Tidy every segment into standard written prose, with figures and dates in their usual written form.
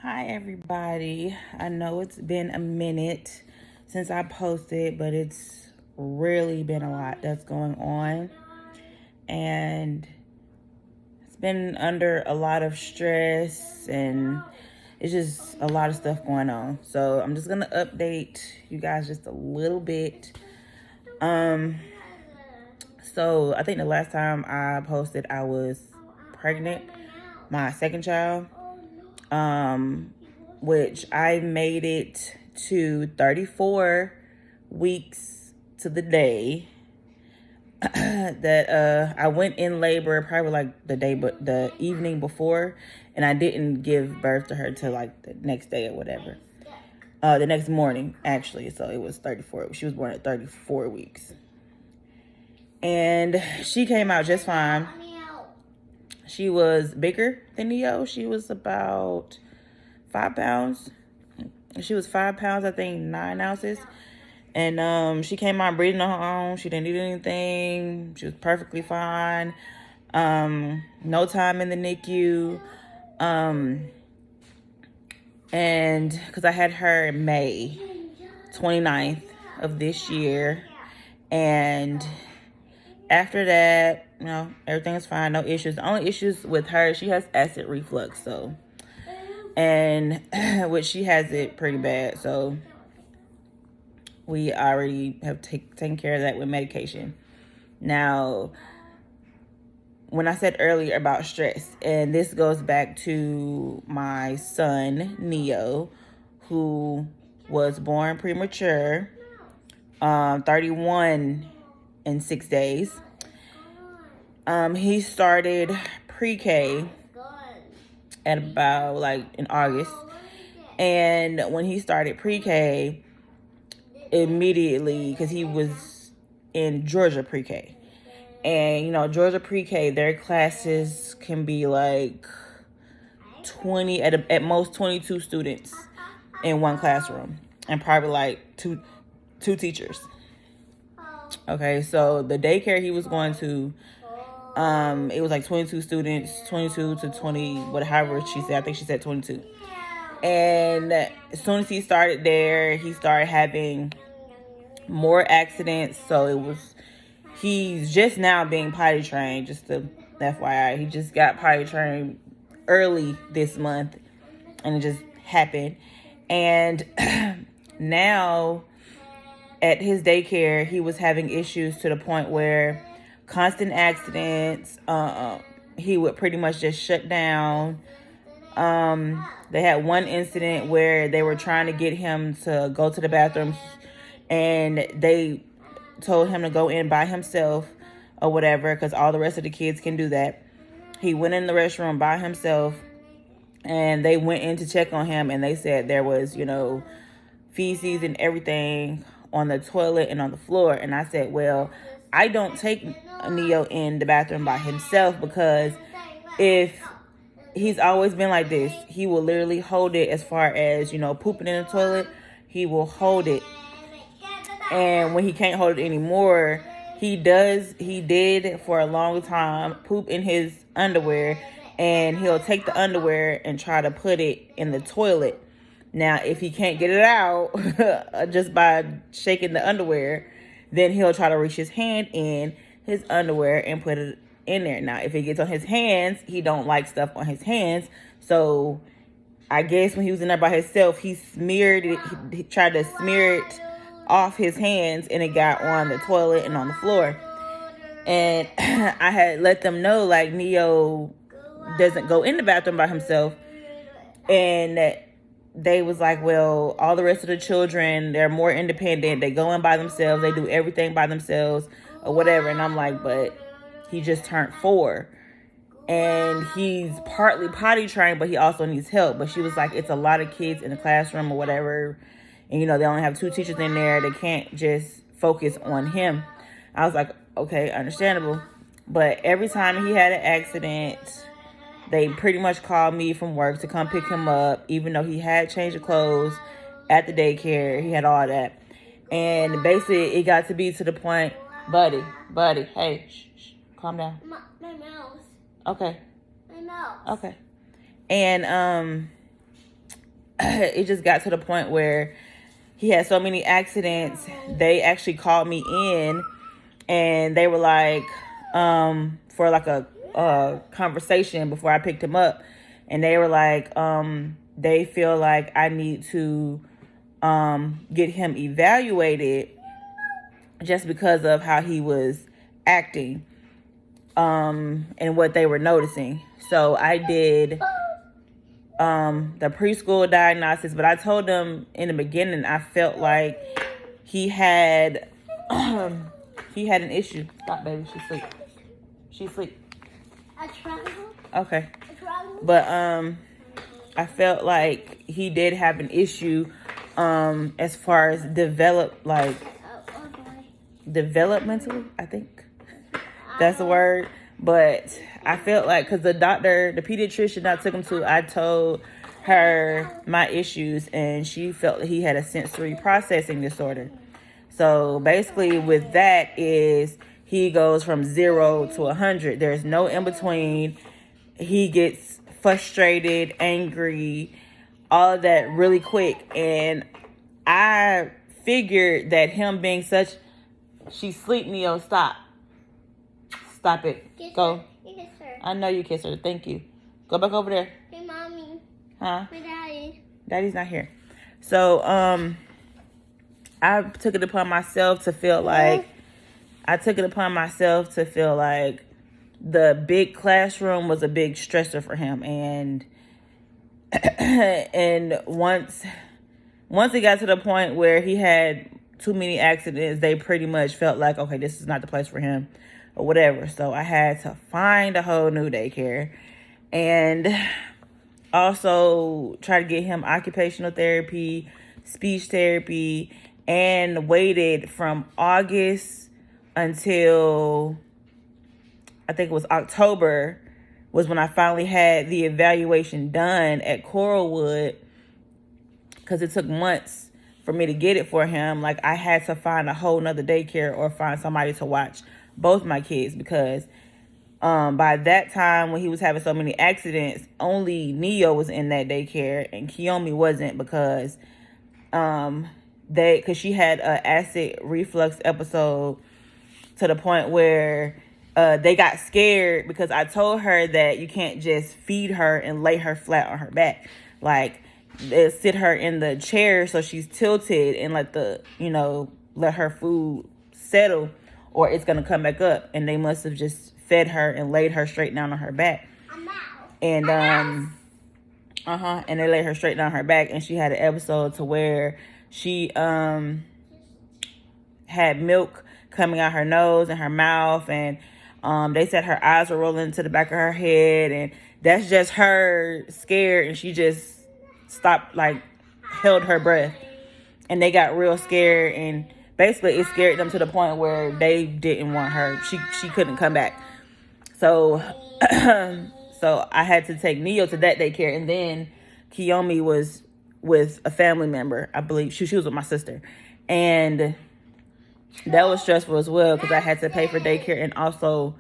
Hi everybody. I know it's been a minute since I posted, but it's really been a lot that's going on. And it's been under a lot of stress and it's just a lot of stuff going on. So I'm just gonna update you guys just a little bit. So I think the last time I posted I was pregnant, my second child. Which I made it to 34 weeks to the day that I went in labor, probably like the evening before, and I didn't give birth to her till like the next day or whatever. The next morning actually, so it was 34. She was born at 34 weeks, and she came out just fine. She was bigger than Neo. She was about 5 pounds. She was 5 pounds, I think 9 ounces. And she came out breathing on her own. She didn't need anything. She was perfectly fine. No time in the NICU. And because I had her in May 29th of this year. And after that, everything is fine. No issues. The only issues with her, she has acid reflux. And which she has it pretty bad. So we already have taken care of that with medication. Now, when I said earlier about stress, and this goes back to my son, Neo, who was born premature, 31 in 6 days. He started pre-K at about like in August. And when he started pre-K, immediately, because he was in Georgia pre-K, and Georgia pre-K, their classes can be like 20 at most 22 students in one classroom, and probably like two teachers. Okay, so the daycare he was going to, it was like 22 students, 22 to 20, whatever she said. I think she said 22. And as soon as he started there, he started having more accidents. So he's just now being potty trained, just to FYI. He just got potty trained early this month, and it just happened. And now at his daycare, he was having issues to the point where constant accidents. He would pretty much just shut down. They had one incident where they were trying to get him to go to the bathroom, and they told him to go in by himself or whatever, because all the rest of the kids can do that. He went in the restroom by himself, and they went in to check on him, and they said there was, feces and everything on the toilet and on the floor. And I said, well, I don't take Neo in the bathroom by himself, because if he's always been like this, he will literally hold it. As far as, pooping in the toilet, he will hold it. And when he can't hold it anymore, he did for a long time poop in his underwear, and he'll take the underwear and try to put it in the toilet. Now, if he can't get it out just by shaking the underwear, then he'll try to reach his hand in his underwear and put it in there. Now, if it gets on his hands, he don't like stuff on his hands. So I guess when he was in there by himself, he smeared it. He tried to smear it off his hands, and it got on the toilet and on the floor. And I had let them know, like, Neo doesn't go in the bathroom by himself. And they was like, well, all the rest of the children, they're more independent. They go in by themselves. They do everything by themselves or whatever. And I'm like, but he just turned 4. And he's partly potty trained, but he also needs help. But she was like, it's a lot of kids in the classroom or whatever. And, they only have 2 teachers in there. They can't just focus on him. I was like, okay, understandable. But every time he had an accident, they pretty much called me from work to come pick him up, even though he had changed of clothes at the daycare. He had all that. And basically, it got to be to the point, buddy, hey, shh, calm down. My mouse. Okay. My mouse. Okay. And it just got to the point where he had so many accidents. They actually called me in, and they were like, for like a conversation before I picked him up, and they were like, they feel like I need to get him evaluated just because of how he was acting, and what they were noticing. So I did the preschool diagnosis, but I told them in the beginning I felt like he had an issue. Stop, baby. She's asleep. She's asleep. Okay. But I felt like he did have an issue as far as developmentally, I think that's the word. But I felt like, because the pediatrician I took him to, I told her my issues, and she felt that he had a sensory processing disorder. So basically with that is he goes from 0 to 100. There's no in between. He gets frustrated, angry, all of that really quick. And I figured that him being such... She's asleep, Neo. Stop it. Go. You kiss her. I know you kiss her. Thank you. Go back over there. Hey, Mommy. Huh? My daddy. Daddy's not here. So, I took it upon myself to feel like... the big classroom was a big stressor for him. And and once it got to the point where he had too many accidents, they pretty much felt like, okay, this is not the place for him or whatever. So I had to find a whole new daycare, and also try to get him occupational therapy, speech therapy, and waited from August until I think it was October was when I finally had the evaluation done at Coralwood, because it took months for me to get it for him. Like, I had to find a whole nother daycare or find somebody to watch both my kids, because by that time, when he was having so many accidents, only Neo was in that daycare and Kiyomi wasn't, because she had an acid reflux episode to the point where they got scared, because I told her that you can't just feed her and lay her flat on her back. Like, they sit her in the chair so she's tilted and let her food settle, or it's gonna come back up. And they must have just fed her and laid her straight down on her back. And and they laid her straight down her back, and she had an episode to where she had milk coming out her nose and her mouth, and they said her eyes were rolling to the back of her head, and that's just her scared, and she just stopped, held her breath, and they got real scared, and basically it scared them to the point where they didn't want her. She couldn't come back. So so I had to take Neo to that daycare, and then Kiyomi was with a family member, I believe. She was with my sister, and that was stressful as well, because I had to pay for daycare and also,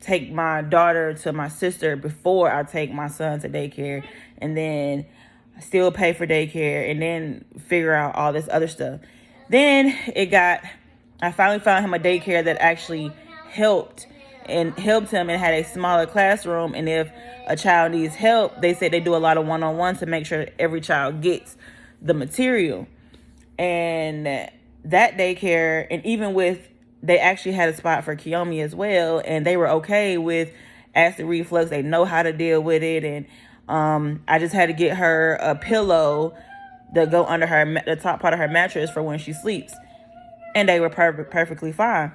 take my daughter to my sister before I take my son to daycare, and then still pay for daycare, and then figure out all this other stuff. Then I finally found him a daycare that actually helped him and had a smaller classroom. And if a child needs help, they say they do a lot of one-on-one to make sure every child gets the material. And that daycare, and even they actually had a spot for Kiyomi as well, and they were okay with acid reflux. They know how to deal with it, and I just had to get her a pillow to go under the top part of her mattress for when she sleeps, and they were perfectly fine.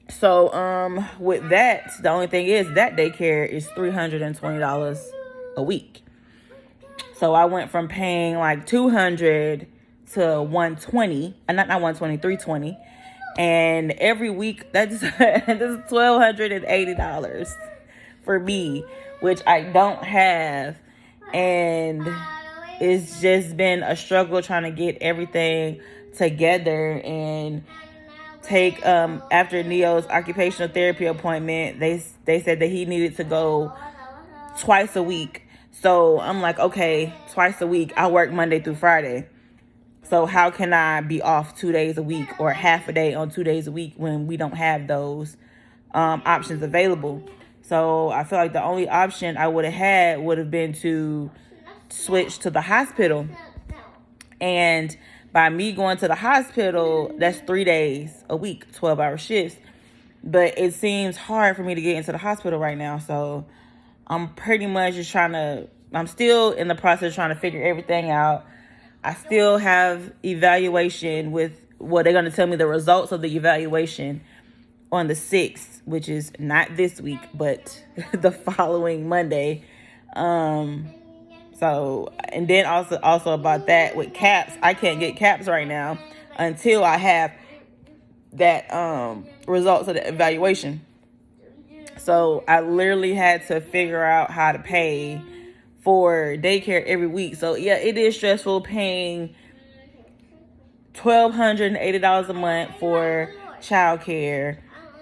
So with that, the only thing is that daycare is $320 a week. So I went from paying like $200 to $120, not $120, $320. And every week, that's $1,280 for me, which I don't have. And it's just been a struggle trying to get everything together. And take after Neo's occupational therapy appointment, they said that he needed to go twice a week So I'm like, okay, twice a week. I work Monday through Friday. So how can I be off 2 days a week or half a day on 2 days a week when we don't have those options available? So I feel like the only option I would have had would have been to switch to the hospital. And by me going to the hospital, that's 3 days a week, 12-hour shifts. But it seems hard for me to get into the hospital right now. So I'm pretty much just I'm still in the process of trying to figure everything out. I still have evaluation they're going to tell me the results of the evaluation on the 6th, which is not this week, but the following Monday. So, and then also about that with CAPS, I can't get CAPS right now until I have that results of the evaluation. So I literally had to figure out how to pay for daycare every week. So yeah, it is stressful paying $1,280 a month for childcare,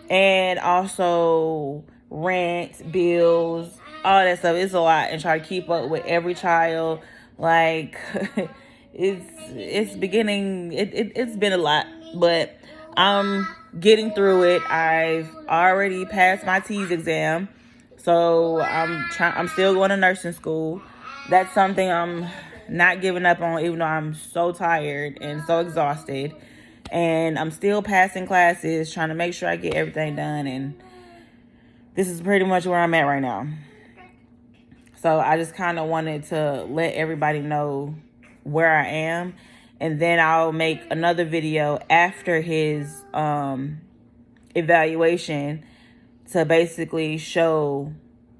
and also rent, bills, all that stuff. It's a lot, and try to keep up with every child. Like it's been a lot, but I'm getting through it. I've already passed my TEAS exam. So I'm still going to nursing school. That's something I'm not giving up on, even though I'm so tired and so exhausted. And I'm still passing classes, trying to make sure I get everything done. And this is pretty much where I'm at right now. So I just kind of wanted to let everybody know where I am. And then I'll make another video after his evaluation to basically show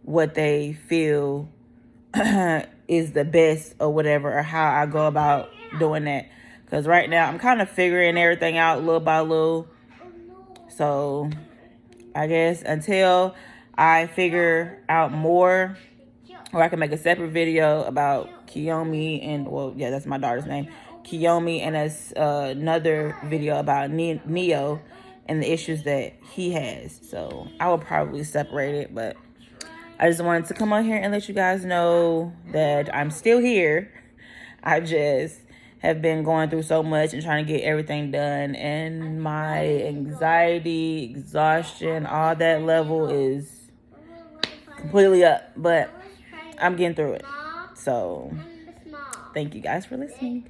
what they feel is the best or whatever, or how I go about doing that. Because right now I'm kind of figuring everything out little by little. So I guess until I figure out more, or I can make a separate video about Kiyomi and, well, yeah, that's my daughter's name, Kiyomi, and another video about Neo and the issues that he has. So I will probably separate it, but I just wanted to come on here and let you guys know that I'm still here. I just have been going through so much and trying to get everything done, and my anxiety, exhaustion, all that level is completely up, but I'm getting through it. So thank you guys for listening.